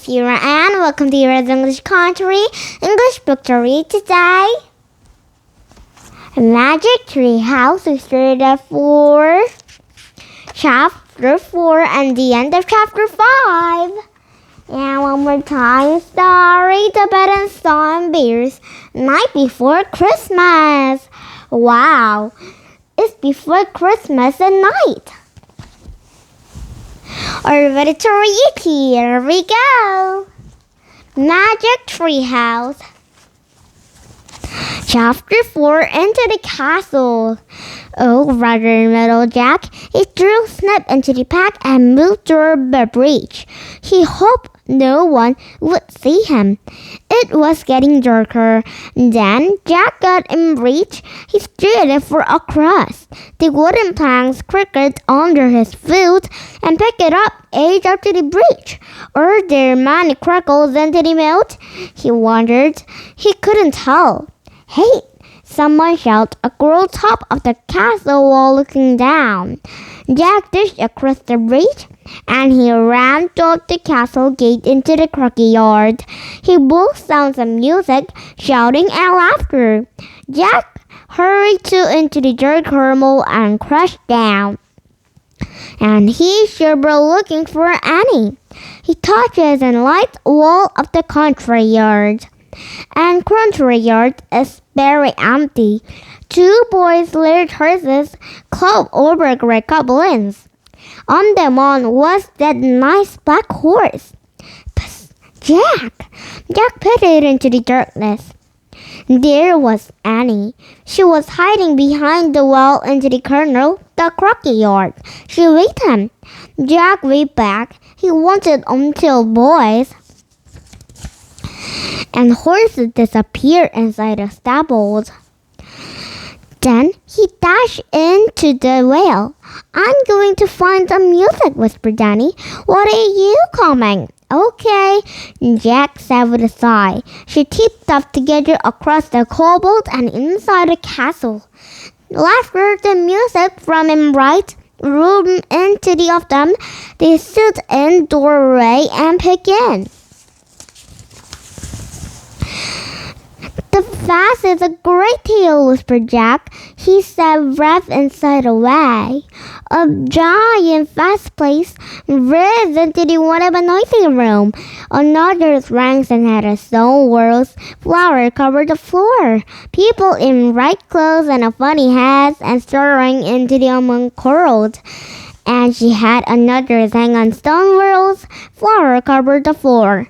Kira and welcome to your English Country English Book to read today. Magic Tree House is rated for Chapter 4 and the end of Chapter 5. And one more time, story the Berenstain Bears night before Christmas. Wow, it's before Christmas at night. Are you ready to read? Here we go. Magic Treehouse. Chapter 4 Into the Castle. Oh, Roger Metal Jack. He drew Snip into the pack and moved toward the breach. He hoped no one would see him. It was getting darker. Then Jack got in reach. He stood for a crust. The wooden planks creaked under his foot and picked it up edge up to the breach. Are there many crackles into the moat? He wondered. He couldn't tell. Hey! Someone shouted across the top of the castle wall looking down. Jack dashed across the breach and he ran toward the castle gate into the courtyard. He blew sounds of music, shouting and laughter. Jack hurried into the dark caramel and crashed down. And he shivered looking for Annie. He touches and lights wall of the country yard. And country yard is very empty. Two boys laid horses clove over gray goblins. On them one was that nice black horse. Psst, Jack! Jack peered into the darkness. There was Annie. She was hiding behind the wall into the corner, the croquet yard. She waved him. Jack waved back. He wanted until boys. And horses disappeared inside the stables. Then he dashed into the well. I'm going to find some music, whispered Danny. What are you coming? Okay, Jack said with a sigh. She tipped up together across the cobbled and inside the castle. Laughter the music from a bright room into the of them. They stood in doorway and began. The fast is a great deal, whispered Jack. He sat wrapped inside a way. A giant fast place ripped into the one of a noisy room. Another ranks and had a stone walls. Flour covered the floor. People in bright clothes and a funny hats and stirring into the among corals. And she had another hang on stone walls. Flour covered the floor.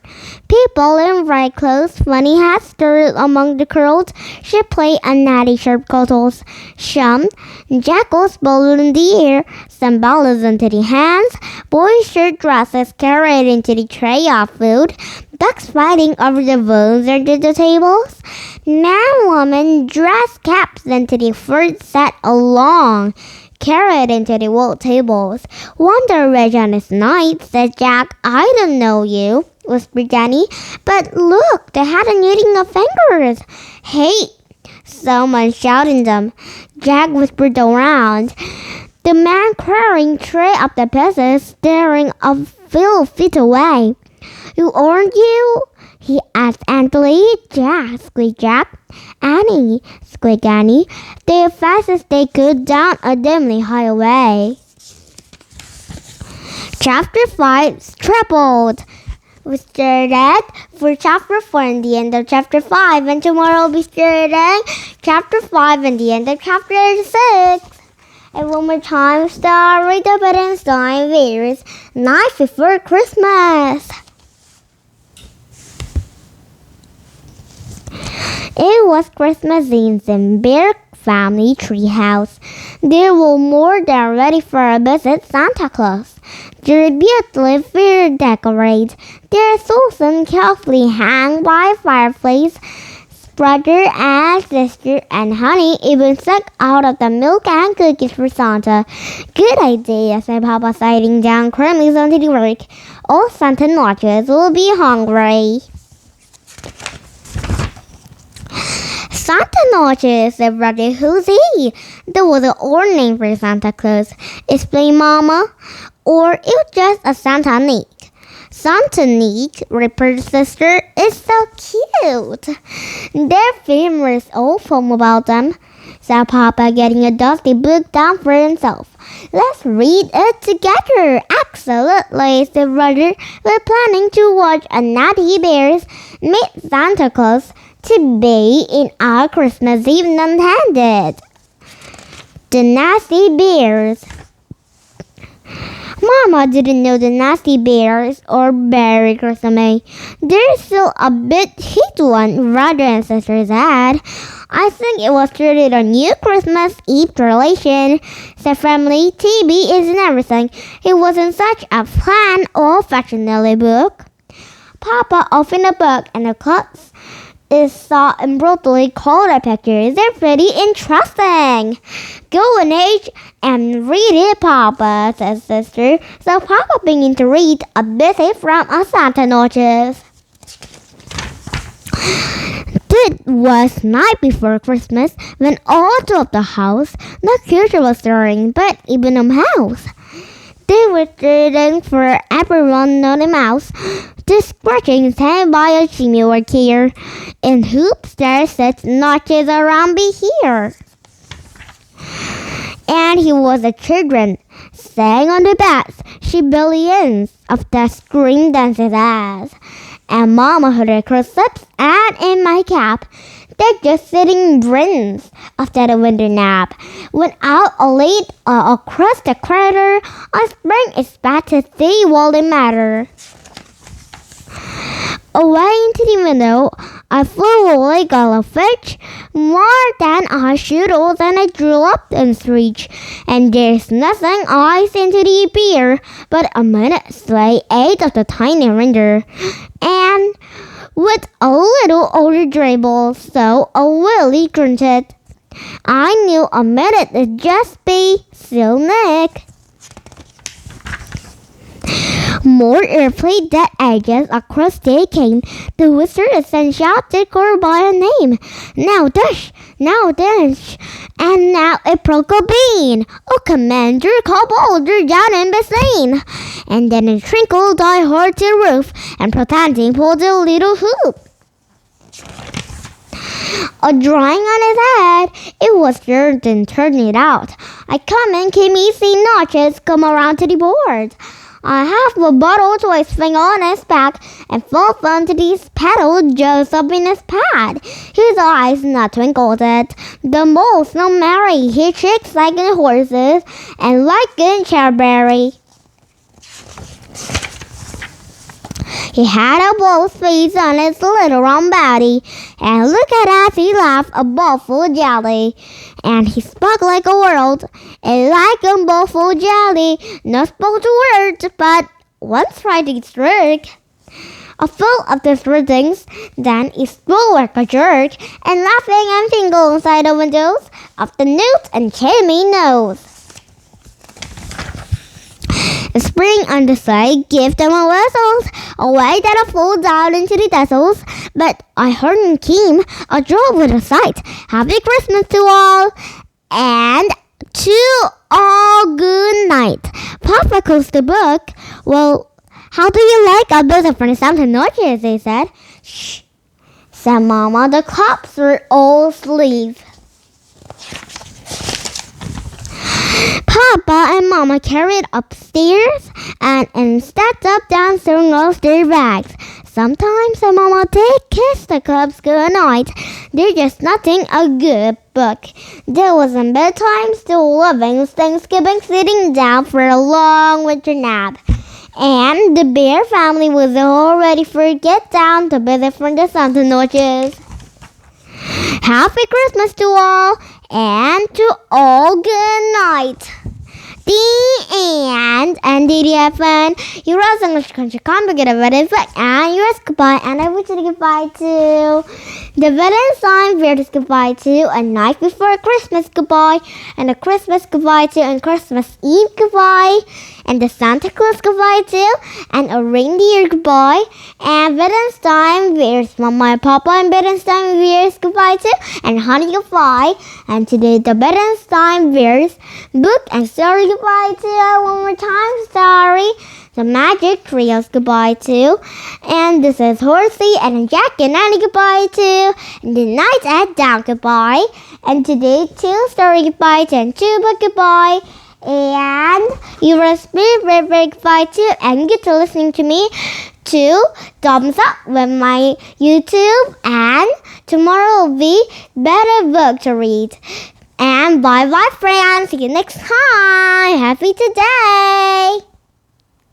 People in bright clothes, funny hats stirred among the curls. She played a natty sharp cottles. Some jackals bowled in the air, some balloons into the hands. Boys' shirt dresses carried into the tray of food. Ducks fighting over the bones under the tables. Man, woman dressed caps into the fruit set along. Carried into the wall tables. Wonder which on this night, said Jack. I don't know you, whispered Danny. But look, they had a knitting of fingers. Hey! Someone shouted them. Jack whispered around. The man carrying tray up the pieces, staring a few feet away. You aren't you? He asked angrily. Jack, squeaked Jack. Annie, squeaked Annie. They as fast as they could down a dimly highway. Chapter 5 Tripled. We started for Chapter 4 and the end of Chapter 5, and tomorrow we'll be starting Chapter 5 and the end of Chapter 6. And one more time, story the Berenstain Bears night before Christmas. It was Christmas Eve in Bear family treehouse. They were more than ready for a visit Santa Claus. Their beautifully decorated, their Susan carefully hung by fireplace. Brother and sister and Honey even sucked out of the milk and cookies for Santa. Good idea, said Papa, sliding down crumbs onto the work. All Santa Notches will be hungry. Santa Notches, said Brother. Who's he? That was an old name for Santa Claus, explained Mama. Or it was just a Santa nick. Santa Nick, Ripper's sister, is so cute. Their famous old poem about them, said Papa, getting a dusty book down for himself. Let's read it together. Absolutely, said Roger. We're planning to watch a Naughty Bears meet Santa Claus to be in our Christmas Eve intended. The Nasty Bears. Mama didn't know the Nasty Bears or Berry Christmas. There's still a bit hit one, Roger and sister said. I think it was treated a new Christmas Eve tradition, said family. TV isn't everything. It wasn't such a plain old-fashioned book. Papa opened the book and the cuts is saw in brutally colored pictures. They're pretty interesting. Go in age and read it, Papa, said sister. So Papa began to read a bit from a Santa notice. It was night before Christmas when all throughout the house the creature was stirring, but even a mouse. They were waiting for everyone, not a mouse. The scratching stand by a chimney were here, and hoops there set notches around be here. And he was a children, sang on the beds, she billions of the scream dances as. And Mama heard her close-ups and in my cap. They're just sitting grins after the winter nap. Went out late across the crater. I sprang its back to see what the matter. Away into the window, I flew like a fish, more than I should, and I drew up and reach. And there's nothing I seem to the beer, but a minute sleigh ate of the tiny render, and with a little older dribble, so a willy grunted. I knew a minute it'd just be Still Nick. More airplane that edges across they came. The wizard then shouted her by a name. Now dash, now dash, and now it broke a bean. Oh, Commander, call Boulder down in Berenstain. And then it trickled I heard the roof, and pretending pulled a little hoop. A drawing on his head, it was dirt and turned it out. I come and came easy notches come around to the board. I have a bottle to his finger on his back, and full fun to these petals just up in his pad. His eyes not twinkled it. The mole's no merry. He shakes like a horse's, and like a cherryberry. He had a bull's face on his little round body, and look at as he laughed, a bowl full of jelly. And he spoke like a world, and like a bowl full of jelly. Not spoke the words, but once tried to trick. A full of the things, then he spoke like a jerk, and laughing and tingle inside the windows of the newt and chimney nose. Spring on the sleigh, give them a whistles, away that I fall down into the thistles. But I heard him came, a drove with a sight. Happy Christmas to all, and to all good night. Papa closed the book. Well, how do you like our birthday for the Santa Noches? They said. Shh, said Mama. The cops were all asleep. Papa and Mama carried upstairs and stacked up downstairs of their bags. Sometimes Mama take kiss the cubs good night. They're just nothing a good book. There was a bedtime still loving Thanksgiving sitting down for a long winter nap. And the bear family was all ready for get down to visit from the Santa Noches. Happy Christmas to all, and to all good night. The end. And did you have fun? You wrote English country can't get a very book, and yours goodbye. And I wish you goodbye to the Berenstain Bears goodbye to a night before Christmas goodbye, and a Christmas goodbye to and Christmas Eve goodbye, and the Santa Claus goodbye to, and a reindeer goodbye, and Berenstain Bears Mama and Papa and Berenstain Bears goodbye to, and honey goodbye. And today the Berenstain Bears book and story goodbye to. One more time, sorry. the magic trio's goodbye too. And this is Horsey and Jack and Annie goodbye too. And the night at down goodbye. And today too story goodbye to and Tuba goodbye. And you were a spirit river goodbye too. And you get to listening to me too. Thumbs up with my YouTube. And tomorrow will be better book to read. And bye bye friends. See you next time. Happy today.